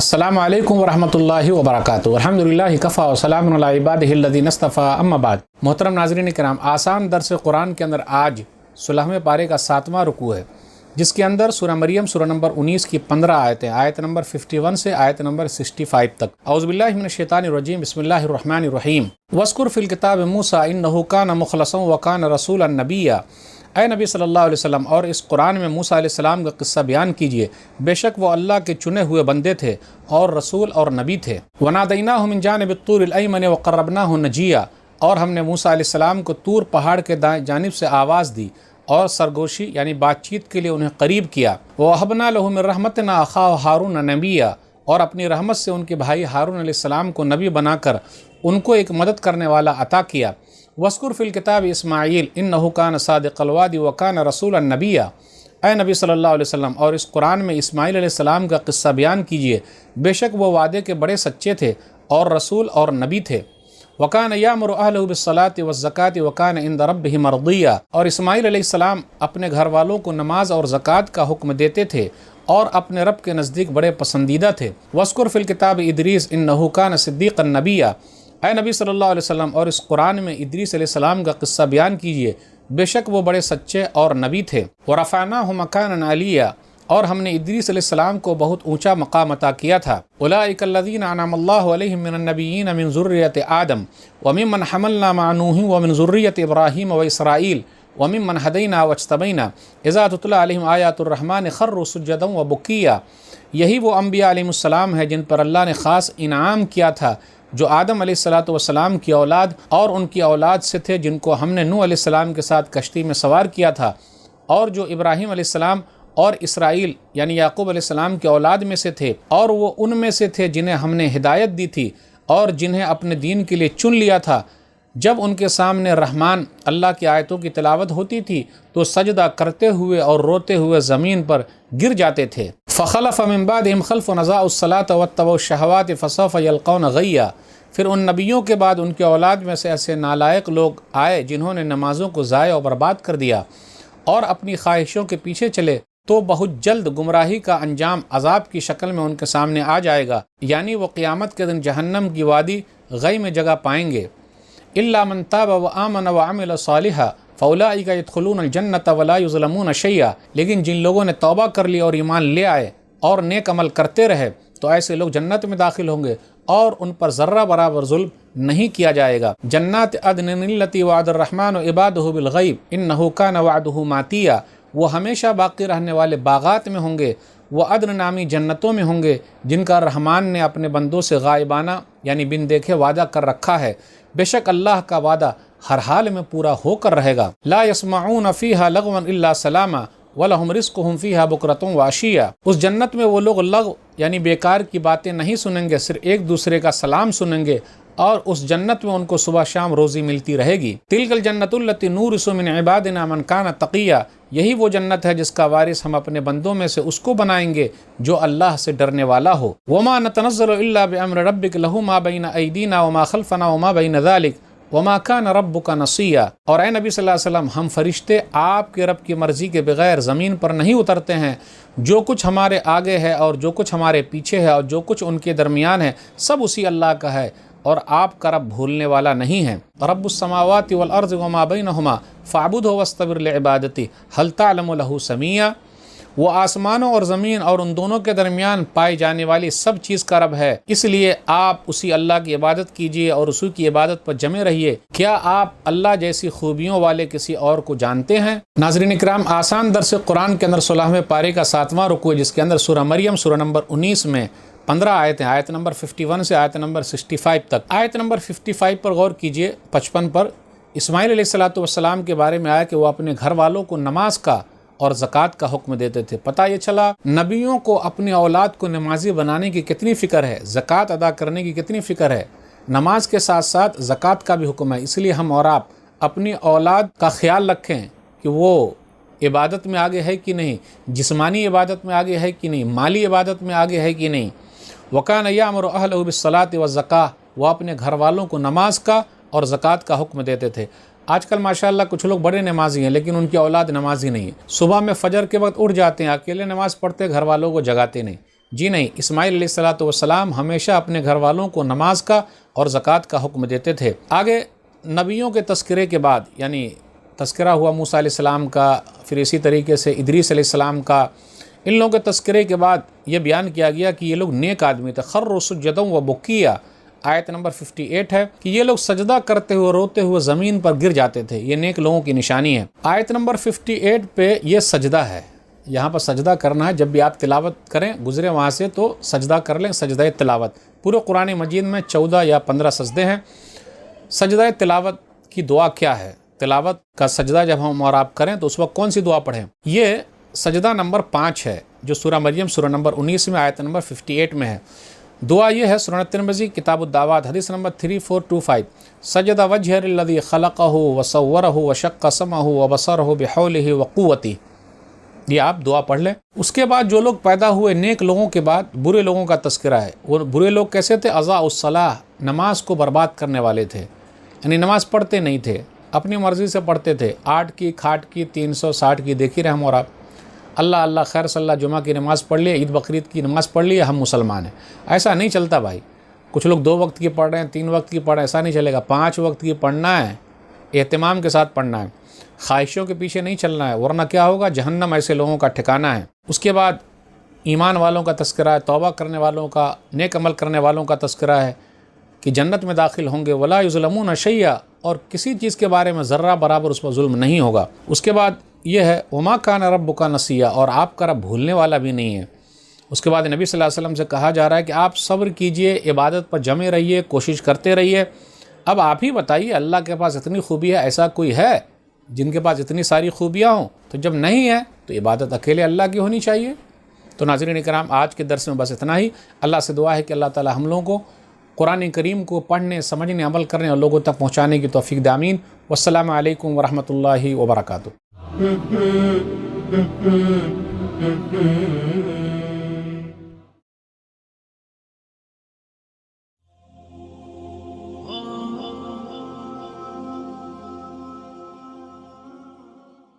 अस्सलामु अलैकुम वरहमतुल्लाहि वबरकातुहू। अल्हम्दुलिल्लाहि कफ़ा व सलामुन अला इबादिहि अल्लज़ीना इस्तफ़ा अम्मा बाद। मोहतरम नाज़रीन किराम, आसान दर्स कुरान के अंदर आज 16वें पारे का 7वां रुकू है, जिसके अंदर सूरह मरियम सूरह नंबर 19 की 15 आयतें, आयत नंबर 51 से आयत नंबर 65 तक। औज़ु बिल्लाहि मिनश शैतानिर रजीम, बिस्मिल्लाहिर रहमानिर रहीम। वज़्कुर फ़िल किताबि मूसा इन्नहु कान मुख़लसन व कान रसूलन नबिय्या। ऐ नबी सल्लल्लाहु अलैहि वसल्लम, और इस कुरान में मूसा अलैहिस्सलाम का किस्सा बयान कीजिए। बेशक वो अल्लाह के चुने हुए बंदे थे और रसूल और नबी थे। वनादैनाहु मिन जानिबित तूरिल अयमन व क़र्रबनाहु नजिया, और हमने मूसा अलैहिस्सलाम को तूर पहाड़ के दाएं जानिब से आवाज़ दी और सरगोशी यानी बातचीत के लिए उन्हें करीब किया। वहबना लहु मिन रहमतिना अख़ाहु हारून नबिय्या, और अपनी रहमत से उनके भाई हारून अलैहिस्सलाम को नबी बनाकर उनको एक मदद करने वाला अता किया। वस्कुर फ़िल किताब इस्माईल इन्नहु कान सादिक़ल वादी व कान रसूलन नबिय्या। ऐ नबी सल्लल्लाहु अलैहि वसल्लम, और इस कुरान में इस्माईल अलैहिस्सलाम का किस्सा बयान कीजिए। बेशक वो वादे के बड़े सच्चे थे और रसूल और नबी थे। वकान यामुरु अहलहु बिस्सलाति वज़्ज़काति वकान इंद रब्बिहि मर्दिया, और इस्माईल अलैहिस्सलाम अपने घर वालों को नमाज और ज़कात का हुक्म देते थे और अपने रब के नज़दीक बड़े पसंदीदा थे। वस्कुर फ़िल किताब इदरीस इन्नहु कान सिद्दीक़न नबिय्या। ऐ नबी सल्लल्लाहु अलैहि वसल्लम, और इस कुरान में इदरीस अलैहिस्सलाम का किस्सा बयान कीजिए। बेशक वो बड़े सच्चे और नबी थे। वरफ़अनाहु मकानन अलिय्या, और हमने इदरीस अलैहिस्सलाम को बहुत ऊंचा मकाम अता किया था। उलाइकल्लज़ीना अनअमल्लाहु अलैहिम मिनन नबिय्यीन मिन ज़ुर्रिय्यति आदम व मिम्मन हमलना मअ नूह व मिन ज़ुर्रिय्यति इब्राहीम व इसराईल व मिम्मन हदैना वज्तबैना इज़ा तुतला अलैहिम आयातुर रहमान खर्रू सुज्जदन व बुकिया। यही वो अम्बिया अलैहिमुस्सलाम है जिन पर अल्लाह ने ख़ास इनाम किया था, जो आदम अलैहिस्सलातु वस्सलाम की औलाद और उनकी औलाद से थे, जिनको हमने नूह अलैहिस्सलाम के साथ कश्ती में सवार किया था, और जो इब्राहीम अलैहिस्सलाम और इसराईल यानी याकूब अलैहिस्सलाम की औलाद में से थे, और वो उनमें से थे जिन्हें हमने हिदायत दी थी और जिन्हें अपने दीन के लिए चुन लिया था। जब उनके सामने रहमान अल्लाह की आयतों की तिलावत होती थी तो सजदा करते हुए और रोते हुए ज़मीन पर गिर जाते थे। फ़ख़लफ़ मिन बादिहिम ख़ल्फ़ुन अज़ाउस्सलात वत्तबउश्शहवात फ़सौफ़ यल्क़ौन ग़य्या। फिर उन नबियों के बाद उनके औलाद में से ऐसे नालायक लोग आए जिन्होंने नमाज़ों को ज़ाया और बर्बाद कर दिया और अपनी ख्वाहिशों के पीछे चले, तो बहुत जल्द गुमराही का अंजाम अजाब की शक्ल में उनके सामने आ जाएगा, यानी वो क़यामत के दिन जहन्नम की वादी गई में जगह पाएंगे। इल्ला मन ताब व आमन व अमिल सालिहा फ़उलाइका यदखुलूनल जन्नत व ला युज़लमून शैया। लेकिन जिन लोगों ने तौबा कर ली और ईमान ले आए और नेक अमल करते रहे, तो ऐसे लोग जन्नत में दाखिल होंगे और उन पर ज़र्रा बराबर जुल्म नहीं किया जाएगा। जन्नात अदन लती वअदर रहमान इबादहु बिल गैब इन्नहु कान वअदहु मातिया। वो हमेशा बाकी रहने वाले बागात में होंगे, वो अदन नामी जन्नतों में होंगे जिनका रहमान ने अपने बंदों से गायबाना यानी बिन देखे वादा कर रखा है। बेशक अल्लाह का वादा हर हाल में पूरा होकर रहेगा। ला यस्मऊन फ़ीहा लगवन इल्ला सलामा वलहुम रिज़्क़ुहुम फ़ीहा बुकरतुन व अशिय्या। उस जन्नत में वो लोग लग़व यानी बेकार की बातें नहीं सुनेंगे, सिर्फ एक दूसरे का सलाम सुनेंगे, और उस जन्नत में उनको सुबह शाम रोज़ी मिलती रहेगी। तिलकल जन्नतुल्लती नूरिसु मिन इबादिना मन कान तक़िया। यही वो जन्नत है जिसका वारिस हम अपने बंदों में से उसको बनाएंगे जो अल्लाह से डरने वाला हो। वमा नतनज़्ज़लु इल्ला बिअम्रि रब्बिक लहू मा बैन अयदीना व मा खल्फ़ना व मा बैन ज़ालिक वमा कान रब्बुका नसिया। और ए नबी सल्लल्लाहु अलैहि वसल्लम, हम फरिश्ते आपके रब की मर्ज़ी के बगैर ज़मीन पर नहीं उतरते हैं। जो कुछ हमारे आगे है और जो कुछ हमारे पीछे है और जो कुछ उनके दरमियान है, सब उसी अल्लाह का है, और आपका रब भूलने वाला नहीं है। रब्बुस समावाति वल अर्ज़ि वमा बैनहुमा फ़अबुदहु वस्तबिर लिइबादती हल तअलमु लहू समिया। वो आसमानों और ज़मीन और उन दोनों के दरमियान पाई जाने वाली सब चीज़ का रब है, इसलिए आप उसी अल्लाह की इबादत कीजिए और उसी की इबादत पर जमे रहिए। क्या आप अल्लाह जैसी खूबियों वाले किसी और को जानते हैं? नाज़रीन इकराम, आसान दर्स कुरान के अंदर 16वें पारे का 7वां रुकू है, जिसके अंदर सूरह मरियम सूरह नंबर 19 में 15 आयतें, आयत नंबर 51 से आयत नंबर 65 तक। आयत नंबर 55 पर गौर कीजिए। 55 पर इस्माईल अलैहिस्सलातु वस्सलाम के बारे में आया कि वो अपने घर वालों को नमाज का और ज़कात का हुक्म देते थे। पता ये चला नबियों को अपनी औलाद को नमाजी बनाने की कितनी फ़िक्र है, ज़कात अदा करने की कितनी फ़िक्र है। नमाज के साथ साथ ज़कात का भी हुक्म है। इसलिए हम और आप अपनी औलाद का ख्याल रखें कि वो इबादत में आगे है कि नहीं, जिस्मानी इबादत में आगे है कि नहीं, माली इबादत में आगे है कि नहीं। वकान यामुरु अहलहु बिस्सलाति वज़्ज़काह, वो अपने घर वालों को नमाज का और ज़कात का हुक्म देते थे। आजकल माशाअल्लाह कुछ लोग बड़े नमाजी हैं लेकिन उनकी औलाद नमाजी नहीं है। सुबह में फजर के वक्त उठ जाते हैं, अकेले नमाज़ पढ़ते, घर वालों को जगाते नहीं। جی نہیں، اسماعیل علیہ الصلوۃ والسلام ہمیشہ اپنے گھر والوں کو نماز کا اور زکوٰۃ کا حکم دیتے تھے۔ آگے نبیوں کے تذکرے کے بعد، یعنی تذکرہ ہوا موسیٰ علیہ السلام کا، پھر اسی طریقے سے ادریس علیہ السلام کا، ان لوگوں کے تذکرے کے بعد یہ بیان کیا گیا کہ یہ لوگ نیک آدمی تھے۔ خروا سجدا وبکیا، آیت نمبر 58 ہے کہ یہ لوگ سجدہ کرتے ہوئے روتے ہوئے زمین پر گر جاتے تھے، یہ نیک لوگوں کی نشانی ہے۔ آیت نمبر 58 پہ یہ سجدہ ہے، یہاں پر سجدہ کرنا ہے۔ جب بھی آپ تلاوت کریں گزرے وہاں سے تو سجدہ کر لیں، سجدہ تلاوت۔ پورے قرآن مجید میں 14 یا 15 سجدے ہیں۔ سجدہ تلاوت کی دعا کیا ہے؟ تلاوت کا سجدہ جب ہم اور آپ کریں تو اس وقت کون سی دعا پڑھیں؟ یہ سجدہ نمبر 5 ہے جو سورہ مریم سورہ نمبر 19 میں آیت نمبر 58 میں ہے۔ دعا یہ ہے، سنن ترمذی کتاب الدعوات حدیث نمبر 3425، سجد وجہ للذی خلقہ وصورہ وشق سمعہ وبصرہ بحولہ وقوتہ۔ یہ آپ دعا پڑھ لیں۔ اس کے بعد جو لوگ پیدا ہوئے نیک لوگوں کے بعد برے لوگوں کا تذکرہ ہے۔ وہ برے لوگ کیسے تھے؟ اضاعوا الصلاۃ، نماز کو برباد کرنے والے تھے، یعنی نماز پڑھتے نہیں تھے، اپنی مرضی سے پڑھتے تھے، 8 کی کھاٹ کی 360 کی دیکھی رہے ہم اور آپ، اللہ اللہ خیر صلی اللہ، جمعہ کی نماز پڑھ لیے، عید بقرعید کی نماز پڑھ لیے، ہم مسلمان ہیں۔ ایسا نہیں چلتا بھائی۔ کچھ لوگ 2 وقت کی پڑھ رہے ہیں، 3 وقت کی پڑھ رہے ہیں، ایسا نہیں چلے گا۔ 5 وقت کی پڑھنا ہے، اہتمام کے ساتھ پڑھنا ہے، خواہشوں کے پیچھے نہیں چلنا ہے، ورنہ کیا ہوگا؟ جہنم ایسے لوگوں کا ٹھکانہ ہے۔ اس کے بعد ایمان والوں کا تذکرہ ہے، توبہ کرنے والوں کا، نیک عمل کرنے والوں کا تذکرہ ہے کہ جنت میں داخل ہوں گے، ولا یظلمون شیئا، اور کسی چیز کے بارے میں ذرہ برابر اس پر ظلم نہیں ہوگا۔ اس کے بعد یہ ہے وما کان ربک نسیا، اور آپ کا رب بھولنے والا بھی نہیں ہے۔ اس کے بعد نبی صلی اللہ علیہ وسلم سے کہا جا رہا ہے کہ آپ صبر کیجئے، عبادت پر جمے رہیے، کوشش کرتے رہیے۔ اب آپ ہی بتائیے، اللہ کے پاس اتنی خوبی ہے، ایسا کوئی ہے جن کے پاس اتنی ساری خوبیاں ہوں؟ تو جب نہیں ہے تو عبادت اکیلے اللہ کی ہونی چاہیے۔ تو ناظرین کرام، آج کے درس میں بس اتنا ہی۔ اللہ سے دعا ہے کہ اللہ تعالی ہم لوگوں کو قرآن کریم کو پڑھنے، سمجھنے، عمل کرنے اور لوگوں تک پہنچانے کی توفیق دے، آمین۔ والسلام علیکم ورحمۃ اللہ وبرکاتہ۔